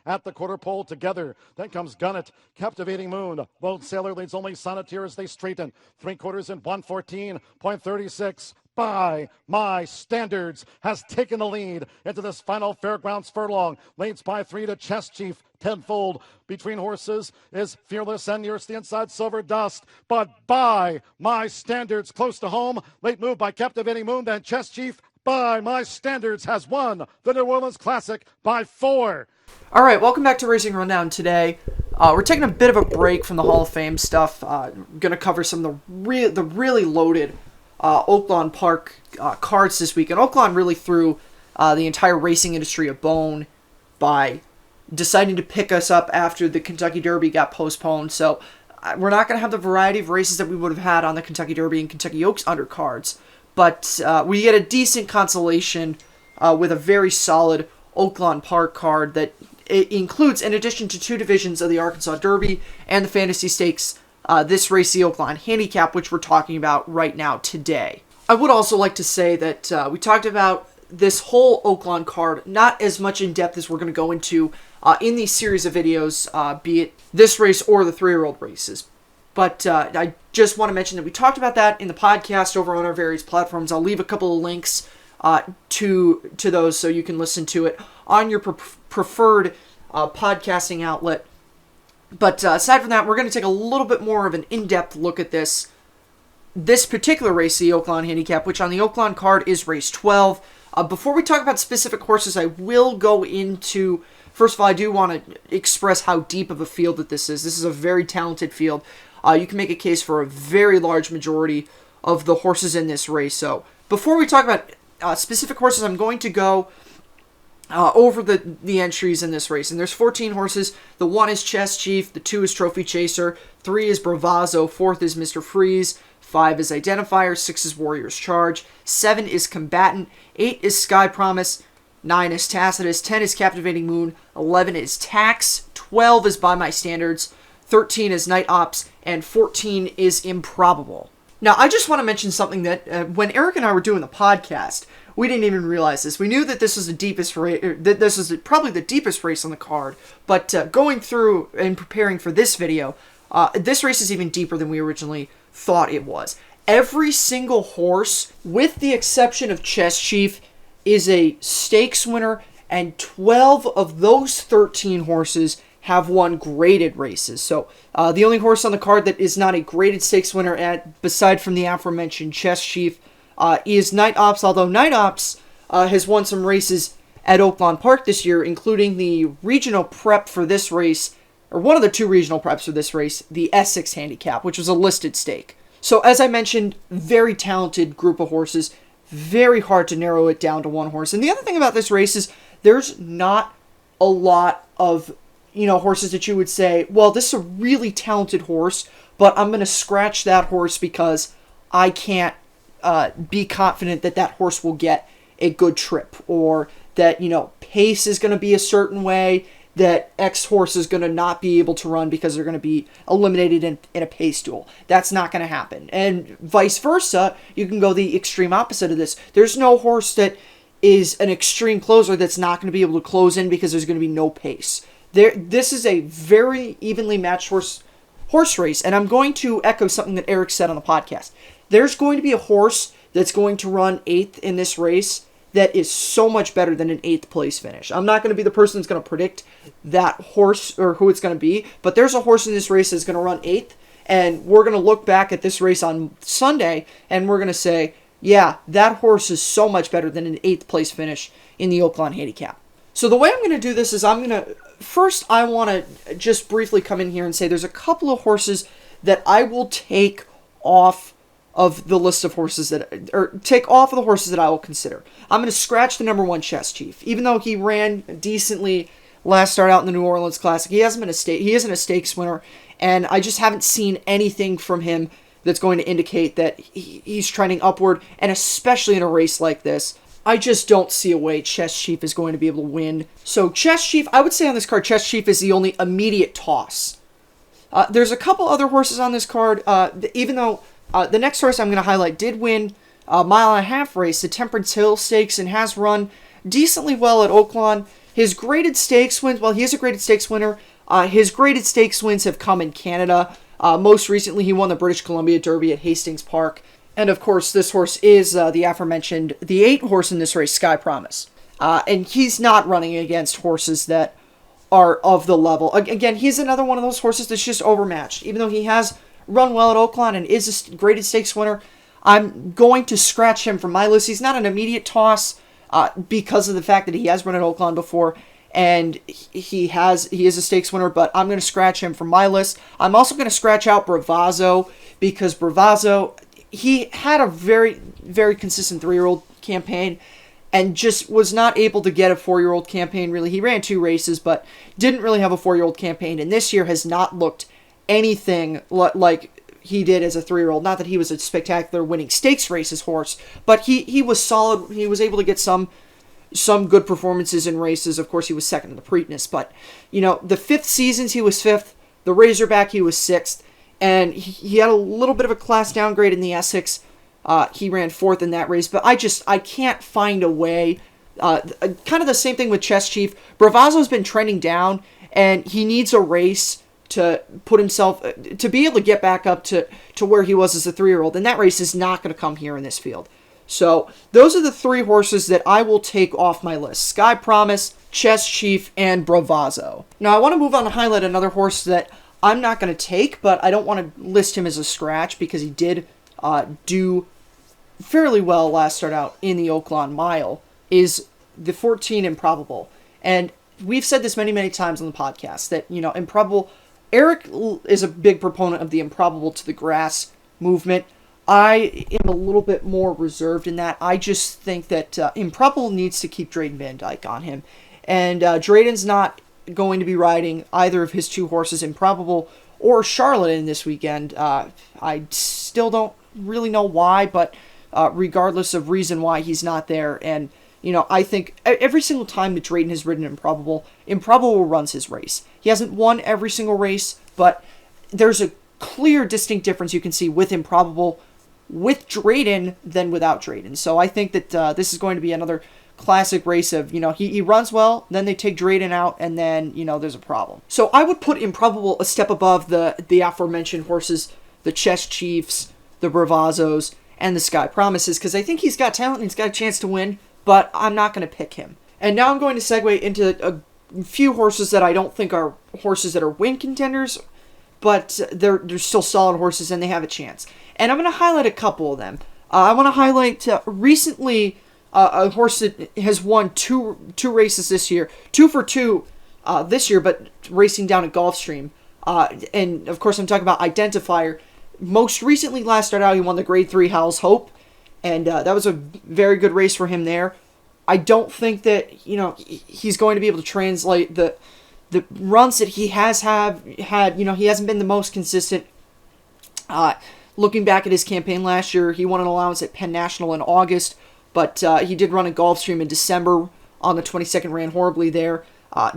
at the quarter pole together. Then comes Gunnet, Captivating Moon. Lone Sailor leads only Sonneteer as they straighten. 3/4 in 1:14.36. By My Standards has taken the lead into this final Fairgrounds furlong. Leads by 3 to Chess Chief. Tenfold between horses is Fearless and nearest the inside Silver Dust. But By My Standards close to home. Late move by Captivating Moon, then Chess Chief. By My Standards has won the New Orleans Classic by 4. All right, welcome back to Racing Rundown today. We're taking a bit of a break from the Hall of Fame stuff. Going to cover some of the really loaded Oaklawn Park cards this week. And Oaklawn really threw the entire racing industry a bone by deciding to pick us up after the Kentucky Derby got postponed. So we're not going to have the variety of races that we would have had on the Kentucky Derby and Kentucky Oaks undercards. But we get a decent consolation with a very solid Oaklawn Park card that it includes, in addition to 2 divisions of the Arkansas Derby and the Fantasy Stakes, this race, the Oaklawn Handicap, which we're talking about right now today. I would also like to say that we talked about this whole Oaklawn card, not as much in depth as we're going to go into in these series of videos, be it this race or the 3-year-old races. But I just want to mention that we talked about that in the podcast over on our various platforms. I'll leave a couple of links to those so you can listen to it on your preferred podcasting outlet. But aside from that, we're going to take a little bit more of an in-depth look at this particular race, the Oaklawn Handicap, which on the Oaklawn card is race 12. Before we talk about specific horses, I will go into... First of all, I do want to express how deep of a field that this is. This is a very talented field. You can make a case for a very large majority of the horses in this race. So before we talk about specific horses, I'm going to go over the entries in this race. And there's 14 horses. The 1 is Chess Chief, the 2 is Trophy Chaser, 3 is Proviso, 4th is Mr. Freeze, 5 is Identifier, 6 is Warrior's Charge, 7 is Combatant, 8 is Sky Promise, 9 is Tacitus, 10 is Captivating Moon, 11 is Tax, 12 is By My Standards, 13 is Night Ops, and 14 is Improbable. Now, I just want to mention something that when Eric and I were doing the podcast, we didn't even realize this. We knew that this was the deepest race, that this was probably the deepest race on the card, but going through and preparing for this video, this race is even deeper than we originally thought it was. Every single horse, with the exception of Chess Chief, is a stakes winner, and 12 of those 13 horses have won graded races. So the only horse on the card that is not a graded stakes winner, beside from the aforementioned Chess Chief, is Night Ops, although Night Ops has won some races at Oaklawn Park this year, including the regional prep for this race, or one of the 2 regional preps for this race, the Essex Handicap, which was a listed stake. So as I mentioned, very talented group of horses, very hard to narrow it down to one horse. And the other thing about this race is there's not a lot of, horses that you would say, well, this is a really talented horse, but I'm going to scratch that horse because I can't be confident that that horse will get a good trip, or that, pace is going to be a certain way, that X horse is going to not be able to run because they're going to be eliminated in a pace duel. That's not going to happen. And vice versa, you can go the extreme opposite of this. There's no horse that is an extreme closer that's not going to be able to close in because there's going to be no pace. This is a very evenly matched horse race, and I'm going to echo something that Eric said on the podcast. There's going to be a horse that's going to run 8th in this race that is so much better than an 8th place finish. I'm not going to be the person that's going to predict that horse or who it's going to be, but there's a horse in this race that's going to run 8th, and we're going to look back at this race on Sunday, and we're going to say, yeah, that horse is so much better than an 8th place finish in the Oaklawn Handicap. So the way I'm going to do this is first I want to just briefly come in here and say there's a couple of horses that I will take off of the list of horses take off of the horses that I will consider. I'm going to scratch the number 1 Chess Chief. Even though he ran decently last start out in the New Orleans Classic, he isn't a stakes winner, and I just haven't seen anything from him that's going to indicate that he's trending upward, and especially in a race like this, I just don't see a way Chess Chief is going to be able to win. So Chess Chief, I would say on this card, Chess Chief is the only immediate toss. There's a couple other horses on this card, even though the next horse I'm going to highlight did win a 1.5 mile race, the Temperance Hill Stakes, and has run decently well at Oaklawn. His graded stakes wins, well, he is a graded stakes winner. His graded stakes wins have come in Canada. Most recently, he won the British Columbia Derby at Hastings Park. And of course, this horse is the aforementioned, the 8 horse in this race, Sky Promise. And he's not running against horses that are of the level. Again, he's another one of those horses that's just overmatched. Even though he has run well at Oaklawn and is a graded stakes winner, I'm going to scratch him from my list. He's not an immediate toss because of the fact that he has run at Oaklawn before, and he is a stakes winner, but I'm going to scratch him from my list. I'm also going to scratch out Proviso, because Proviso, he had a very, very consistent 3-year-old campaign and just was not able to get a 4-year-old campaign, really. He ran 2 races, but didn't really have a 4-year-old campaign, and this year has not looked anything like he did as a 3-year-old. Not that he was a spectacular winning stakes races horse, but he was solid. He was able to get some good performances in races. Of course, he was second in the Preakness, but, the 5th seasons he was 5th, the Razorback he was 6th, and he had a little bit of a class downgrade in the Essex. He ran 4th in that race, but I can't find a way. Kind of the same thing with Chess Chief. Bravazo's been trending down, and he needs a race to put himself, to be able to get back up to where he was as a 3-year-old, and that race is not going to come here in this field. So those are the 3 horses that I will take off my list: Sky Promise, Chess Chief, and Proviso. Now I want to move on to highlight another horse that I'm not going to take, but I don't want to list him as a scratch because he did do fairly well last start out in the Oaklawn Mile, is the 14 Improbable. And we've said this many, many times on the podcast that, Improbable, Eric is a big proponent of the Improbable to the grass movement. I am a little bit more reserved in that. I just think that Improbable needs to keep Drayden Van Dyke on him. And Drayden's not going to be riding either of his 2 horses, Improbable or Charlatan, this weekend. I still don't really know why, but regardless of reason why he's not there. And, I think every single time that Drayden has ridden Improbable runs his race. He hasn't won every single race, but there's a clear, distinct difference you can see with Improbable with Drayden than without Drayden. So I think that this is going to be another classic race of, he runs well, then they take Drayden out, and then, there's a problem. So I would put Improbable a step above the aforementioned horses, the Chess Chiefs, the Provisos, and the Sky Promises, because I think he's got talent and he's got a chance to win, but I'm not going to pick him. And now I'm going to segue into a few horses that I don't think are horses that are win contenders, but they're still solid horses and they have a chance. And I'm going to highlight a couple of them. I want to highlight recently a horse that has won two races this year, 2 for 2 this year, but racing down at Gulfstream. And of course I'm talking about Identifier. Most recently, last start out, he won the Grade 3 Howell's Hope, and that was a very good race for him there. I don't think that, he's going to be able to translate the runs that he has had. He hasn't been the most consistent. Looking back at his campaign last year, he won an allowance at Penn National in August, but he did run a Gulfstream in December on the 22nd, ran horribly there.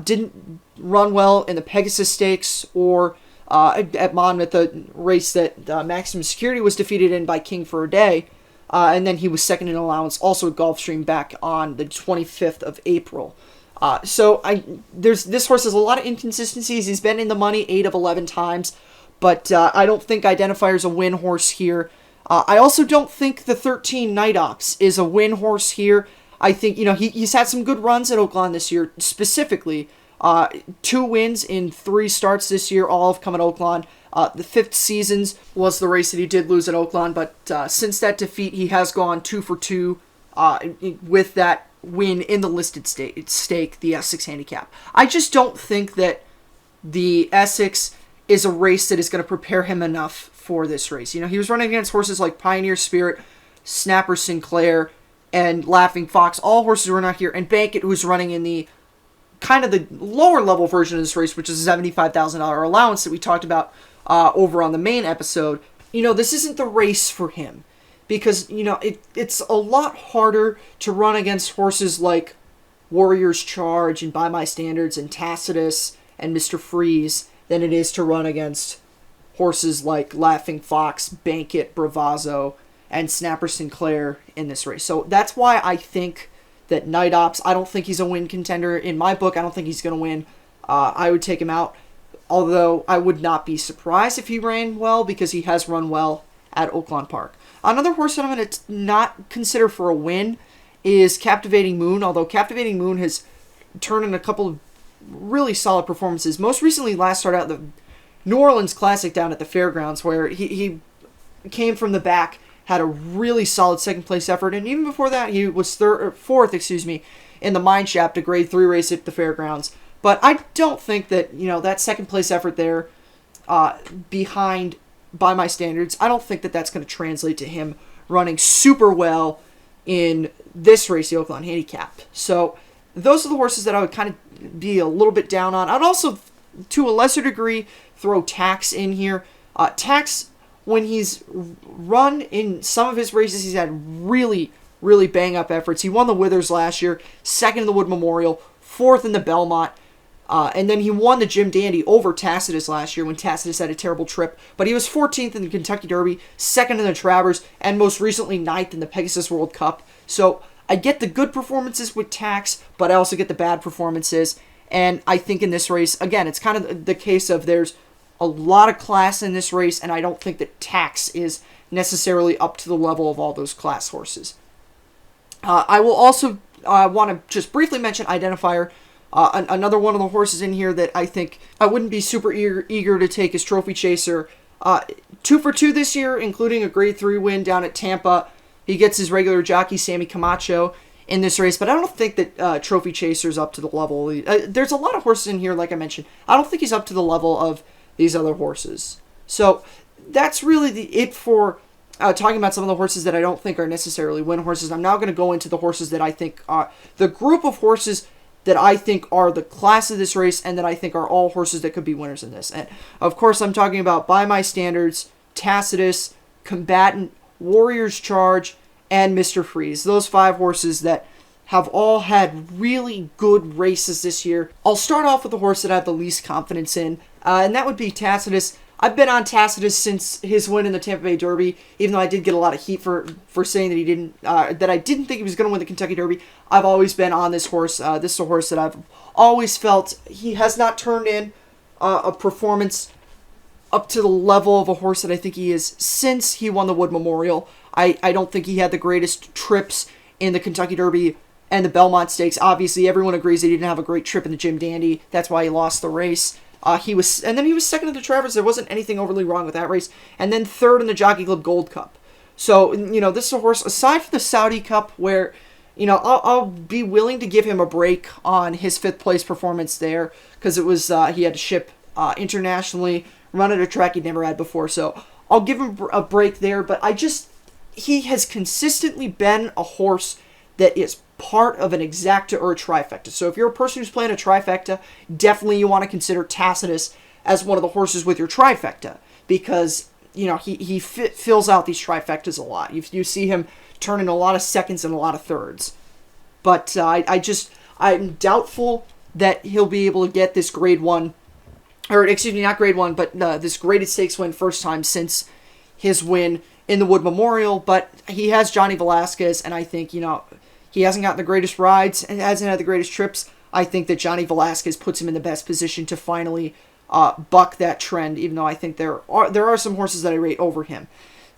Didn't run well in the Pegasus Stakes or at Monmouth, the race that Maximum Security was defeated in by King for a Day. And then he was second in allowance, also at Gulfstream back on the 25th of April. This horse has a lot of inconsistencies. He's been in the money 8 of 11 times, but I don't think Identifier's a win horse here. I also don't think the 13 Night Ops is a win horse here. I think, he's had some good runs at Oaklawn this year, specifically 2 wins in 3 starts this year, all have come at Oaklawn. The 5th seasons was the race that he did lose at Oaklawn, but since that defeat, he has gone 2 for 2 with that win in the listed stake, the Essex Handicap. I just don't think that the Essex is a race that is going to prepare him enough for this race. He was running against horses like Pioneer Spirit, Snapper Sinclair, and Laughing Fox, all horses who are not here, and Bankit, who's running in the kind of the lower level version of this race, which is a $75,000 allowance that we talked about over on the main episode. This isn't the race for him because, it's a lot harder to run against horses like Warrior's Charge and By My Standards and Tacitus and Mr. Freeze than it is to run against horses like Laughing Fox, Bankit, Proviso, and Snapper Sinclair in this race. So that's why I think that Night Ops, I don't think he's a win contender. In my book, I don't think he's going to win. I would take him out, although I would not be surprised if he ran well, because he has run well at Oaklawn Park. Another horse that I'm going to not consider for a win is Captivating Moon, although Captivating Moon has turned in a couple of really solid performances. Most recently, last started out the New Orleans Classic down at the Fairgrounds, where he came from the back, had a really solid second place effort, and even before that, he was fourth, in the Mine Shaft, a Grade 3 race at the Fairgrounds. But I don't think that, that second place effort there, behind By My Standards, I don't think that that's going to translate to him running super well in this race, the Oaklawn Handicap. So those are the horses that I would kind of be a little bit down on. I'd also, to a lesser degree, throw Tax in here. Tax, when he's run in some of his races, he's had really, really bang-up efforts. He won the Withers last year, second in the Wood Memorial, fourth in the Belmont, and then he won the Jim Dandy over Tacitus last year when Tacitus had a terrible trip. But he was 14th in the Kentucky Derby, second in the Travers, and most recently 9th in the Pegasus World Cup. So I get the good performances with Tax, but I also get the bad performances. And I think in this race, again, it's kind of the case of there's a lot of class in this race, and I don't think that Tax is necessarily up to the level of all those class horses. I will also want to just briefly mention Identifier. Another one of the horses in here that I think I wouldn't be super eager to take is Trophy Chaser. 2 for 2 this year, including a Grade 3 win down at Tampa. He gets his regular jockey, Sammy Camacho, in this race, but I don't think that Trophy Chaser's up to the level. There's a lot of horses in here, like I mentioned. I don't think he's up to the level of these other horses. So that's really it for talking about some of the horses that I don't think are necessarily win horses. I'm now going to go into the horses that I think are the group of horses that I think are the class of this race, and that I think are all horses that could be winners in this. And of course, I'm talking about By My Standards, Tacitus, Combatant, Warrior's Charge, and Mr. Freeze. Those 5 horses that have all had really good races this year. I'll start off with the horse that I have the least confidence in, and that would be Tacitus. I've been on Tacitus since his win in the Tampa Bay Derby, even though I did get a lot of heat for saying that he didn't, that I didn't think he was going to win the Kentucky Derby. I've always been on this horse. This is a horse that I've always felt he has not turned in a performance up to the level of a horse that I think he is since he won the Wood Memorial. I don't think he had the greatest trips in the Kentucky Derby and the Belmont Stakes. Obviously, everyone agrees that he didn't have a great trip in the Jim Dandy. That's why he lost the race. He was second in the Travers. There wasn't anything overly wrong with that race. And then third in the Jockey Club Gold Cup. So, this is a horse, aside from the Saudi Cup, where, I'll be willing to give him a break on his 5th place performance there, because it was, he had to ship internationally, run at a track he'd never had before. So I'll give him a break there, but he has consistently been a horse that is part of an exacta or a trifecta. So if you're a person who's playing a trifecta, definitely you want to consider Tacitus as one of the horses with your trifecta, because he fills out these trifectas a lot. You see him turn in a lot of seconds and a lot of thirds. But I'm doubtful that he'll be able to get this Grade 1, or excuse me, not Grade 1, but this graded stakes win first time since his win in the Wood Memorial. But he has Johnny Velasquez, and I think, he hasn't gotten the greatest rides and hasn't had the greatest trips. I think that Johnny Velasquez puts him in the best position to finally buck that trend, even though I think there are some horses that I rate over him.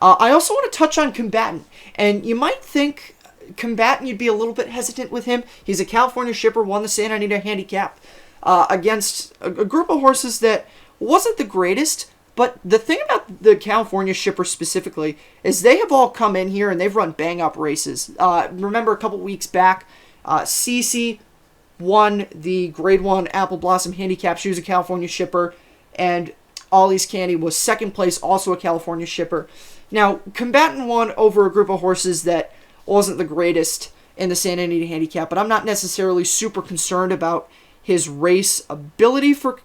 I also want to touch on Combatant, and you might think Combatant, you'd be a little bit hesitant with him. He's a California shipper, won the Santa Anita Handicap against a group of horses that wasn't the greatest. But the thing about the California shippers specifically is they have all come in here and they've run bang-up races. Remember a couple weeks back, Cece won the Grade 1 Apple Blossom Handicap. She was a California shipper. And Ollie's Candy was second place, also a California shipper. Now, Combatant won over a group of horses that wasn't the greatest in the Santa Anita Handicap, but I'm not necessarily super concerned about his race ability for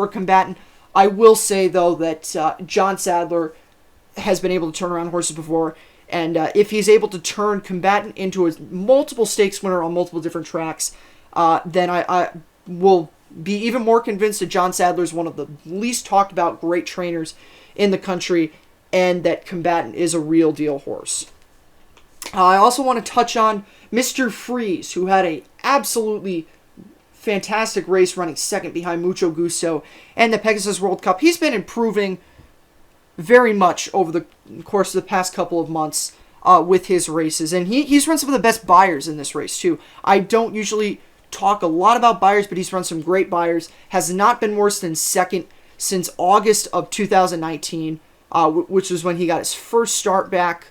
Combatant. I will say, though, that John Sadler has been able to turn around horses before, and if he's able to turn Combatant into a multiple stakes winner on multiple different tracks, then I will be even more convinced that John Sadler is one of the least talked about great trainers in the country, and that Combatant is a real deal horse. I also want to touch on Mr. Freeze, who had a absolutely fantastic race running second behind Mucho Gusto and the Pegasus World Cup. He's been improving very much over the course of the past couple of months with his races. And he's run some of the best buyers in this race, too. I don't usually talk a lot about buyers, but he's run some great buyers. Has not been worse than second since August of 2019, which was when he got his first start back,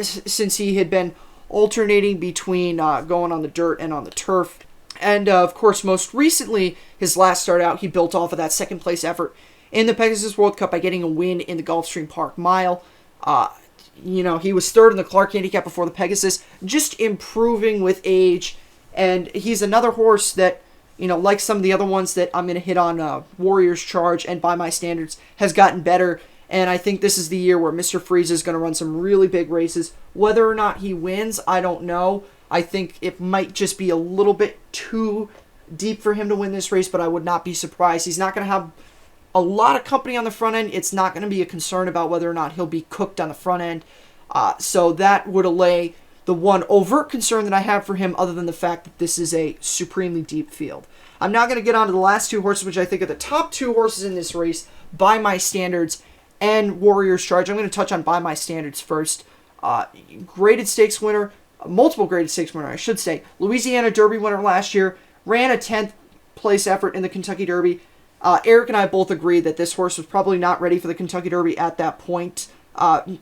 since he had been alternating between going on the dirt and on the turf. And, of course, most recently, his last start out, he built off of that second-place effort in the Pegasus World Cup by getting a win in the Gulfstream Park Mile. He was third in the Clark Handicap before the Pegasus, just improving with age. And he's another horse that, like some of the other ones that I'm going to hit on, Warriors Charge and By My Standards, has gotten better. And I think this is the year where Mr. Freeze is going to run some really big races. Whether or not he wins, I don't know. I think it might just be a little bit too deep for him to win this race, but I would not be surprised. He's not going to have a lot of company on the front end. It's not going to be a concern about whether or not he'll be cooked on the front end. So that would allay the one overt concern that I have for him, other than the fact that this is a supremely deep field. I'm now going to get on to the last two horses, which I think are the top two horses in this race, By My Standards and Warriors Charge. I'm going to touch on By My Standards first. Graded stakes winner, multiple graded stakes winner, I should say. Louisiana Derby winner last year, ran a 10th place effort in the Kentucky Derby. Eric and I both agreed that this horse was probably not ready for the Kentucky Derby at that point.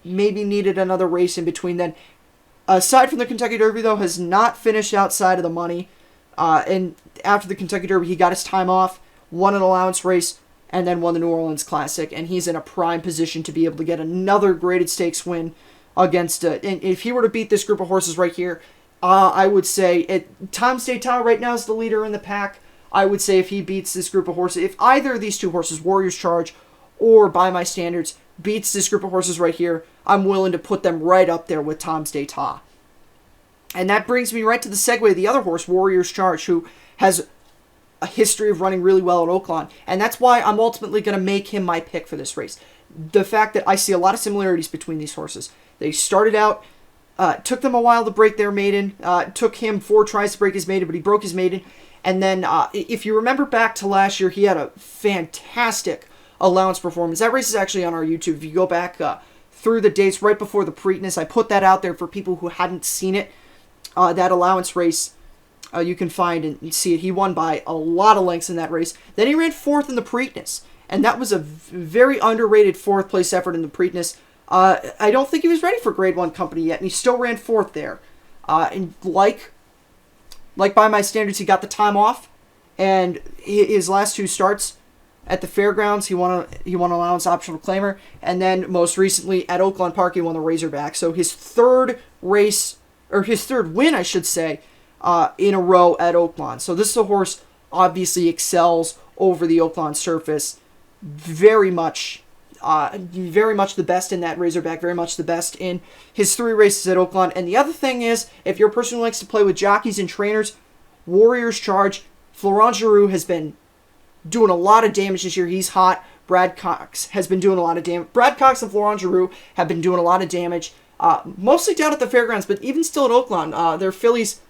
Maybe needed another race in between then. Aside from the Kentucky Derby, though, has not finished outside of the money. And after the Kentucky Derby, he got his time off, won an allowance race, and then won the New Orleans Classic. And he's in a prime position to be able to get another graded stakes win against... and if he were to beat this group of horses right here, I would say... Tom D'Etat right now is the leader in the pack. I would say if he beats this group of horses... If either of these two horses, Warriors Charge or By My Standards, beats this group of horses right here, I'm willing to put them right up there with Tom D'Etat. And that brings me right to the segue of the other horse, Warriors Charge, who has a history of running really well at Oaklawn. And that's why I'm ultimately going to make him my pick for this race. The fact that I see a lot of similarities between these horses. They started out, took them a while to break their maiden. Took him 4 tries to break his maiden, but he broke his maiden. And then, if you remember back to last year, he had a fantastic allowance performance. That race is actually on our YouTube. If you go back through the dates right before the Preakness, I put that out there for people who hadn't seen it. That allowance race, you can find and see it. He won by a lot of lengths in that race. Then he ran 4th in the Preakness, and that was a very underrated 4th place effort in the Preakness. I don't think he was ready for Grade 1 company yet, and he still ran 4th there. And like By My Standards, he got the time off, and his last 2 starts at the fairgrounds, he won an allowance optional claimer, and then most recently at Oaklawn Park, he won the Razorback. So his third win, I should say, in a row at Oaklawn. So this is a horse obviously excels over the Oaklawn surface. Very much the best in that Razorback. Very much the best in his 3 races at Oaklawn. And the other thing is, if you're a person who likes to play with jockeys and trainers, Warriors Charge, Florent Geroux has been doing a lot of damage this year. He's hot. Brad Cox has been doing a lot of damage. Brad Cox and Florent Geroux have been doing a lot of damage. Mostly down at the fairgrounds, but even still at Oaklawn. Their fillies,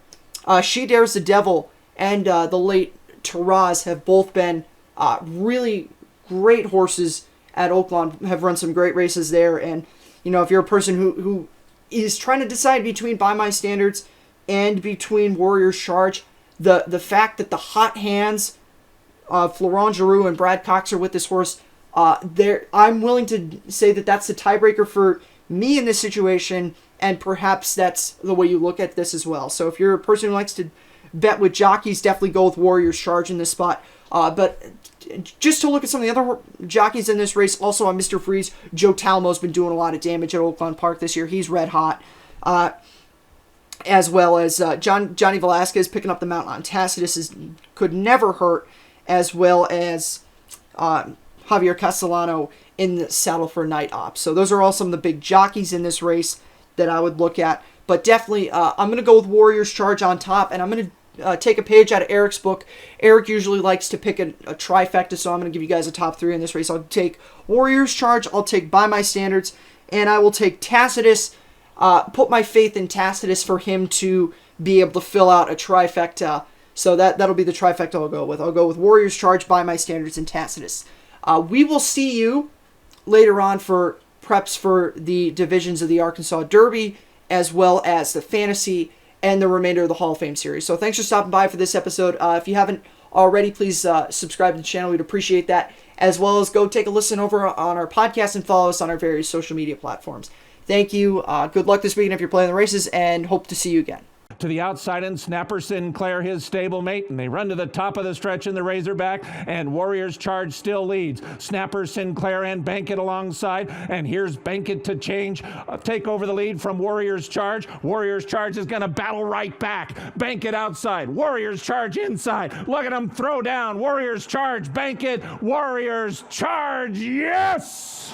She Dares the Devil and the late Taraz have both been really great horses at Oaklawn, have run some great races there. And, if you're a person who is trying to decide between By My Standards and between Warriors Charge, the fact that the hot hands of Florent Geroux and Brad Cox are with this horse, I'm willing to say that that's the tiebreaker for me in this situation, and perhaps that's the way you look at this as well. So if you're a person who likes to bet with jockeys, definitely go with Warriors Charge in this spot. But just to look at some of the other jockeys in this race, also on Mr. Freeze, Joe Talmo's been doing a lot of damage at Oaklawn Park this year. He's red hot. As well as Johnny Velasquez picking up the mount on Tacitus could never hurt, as well as Javier Castellano in the saddle for Night Ops. So those are all some of the big jockeys in this race that I would look at. But definitely, I'm going to go with Warriors Charge on top, and I'm going to take a page out of Eric's book. Eric usually likes to pick a trifecta, so I'm going to give you guys a top 3 in this race. I'll take Warriors Charge, I'll take By My Standards, and I will take Tacitus. Put my faith in Tacitus for him to be able to fill out a trifecta. So that'll be the trifecta I'll go with. I'll go with Warriors Charge, By My Standards, and Tacitus. We will see you later on for preps for the divisions of the Arkansas Derby, as well as the fantasy and the remainder of the Hall of Fame series. So thanks for stopping by for this episode. If you haven't already, please subscribe to the channel. We'd appreciate that, as well as go take a listen over on our podcast and follow us on our various social media platforms. Thank you. Good luck this weekend if you're playing the races, and hope to see you again. To the outside and Snapper Sinclair, his stablemate, and they run to the top of the stretch in the Razorback, and Warriors Charge still leads. Snapper Sinclair and Bankit alongside, and here's Bankit to take over the lead from Warriors Charge. Warriors Charge is going to battle right back. Bankit outside, Warriors Charge inside. Look at him throw down. Warriors Charge, Bankit, Warriors Charge, yes!